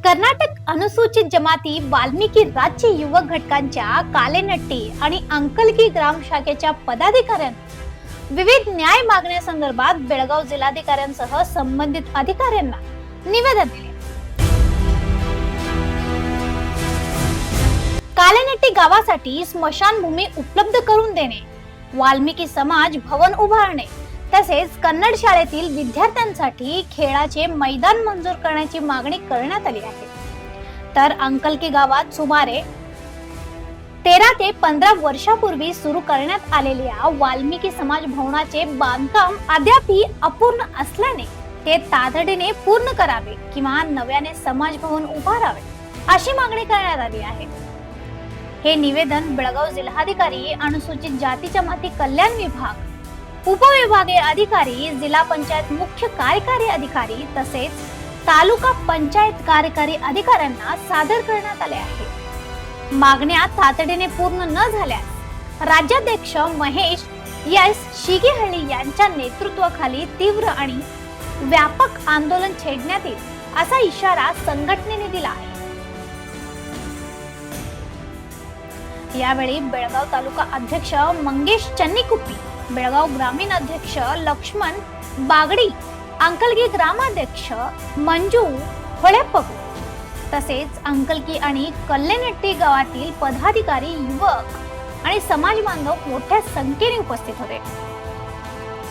कर्नाटक अनुसूचित जमाती वाल्मिकी राज्य युवक घटकांच्या कालेनट्टी आणि अंकलगी ग्राम शाखेच्या पदाधिकाऱ्यांनी विविध न्याय मागण्यासंदर्भात बेळगाव जिल्हाधिकाऱ्यांसह संबंधित अधिकाऱ्यांना निवेदन दिले। कालेनट्टी गावासाठी स्मशानभूमी उपलब्ध करून देणे, वाल्मिकी समाज भवन उभारणे तसेच कन्नड शाळेतील विद्यार्थ्यांसाठी खेळाचे मैदान मंजूर करण्याची मागणी करण्यात आली आहे। तर अंकलकी गावात सुमारे 13 ते 15 वर्षापूर्वी सुरू करण्यात आलेल्या वाल्मिकी समाज भवनाचे बांधकाम अद्यापही अपूर्ण असल्याने ते तातडीने पूर्ण करावे किंवा नव्याने समाज भवन उभारावे अशी मागणी करण्यात आली आहे। हे निवेदन बेळगाव जिल्हाधिकारी अनुसूचित जाती जमाती कल्याण विभाग, उपविभागीय अधिकारी, जिल्हा पंचायत मुख्य कार्यकारी अधिकारी तसेच तालुका पंचायत कार्यकारी अधिकाऱ्यांना सादर करण्यात आले आहे। मागण्या तातडीने पूर्ण न झाल्यास राज्याध्यक्ष महेश एस शिगेहळ्ळी यांच्या नेतृत्वाखाली तीव्र आणि व्यापक आंदोलन छेडण्यात येईल असा इशारा संघटनेने दिला आहे। यावेळी बेळगाव तालुका अध्यक्ष मंगेश चन्नीकुप्पी, बेळगाव ग्रामीण अध्यक्ष लक्ष्मण बागडी, अंकलगी ग्रामाध्यक्ष मंजू होळेपगू तसेच अंकलगी आणि कल्लेनट्टी गावातील पदाधिकारी, युवक आणि समाज बांधव मोठ्या संख्येने उपस्थित होते।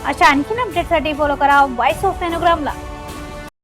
अशा आणखीन अपडेटसाठी फॉलो करा व्हॉइस ऑफ नॅनोग्रामला।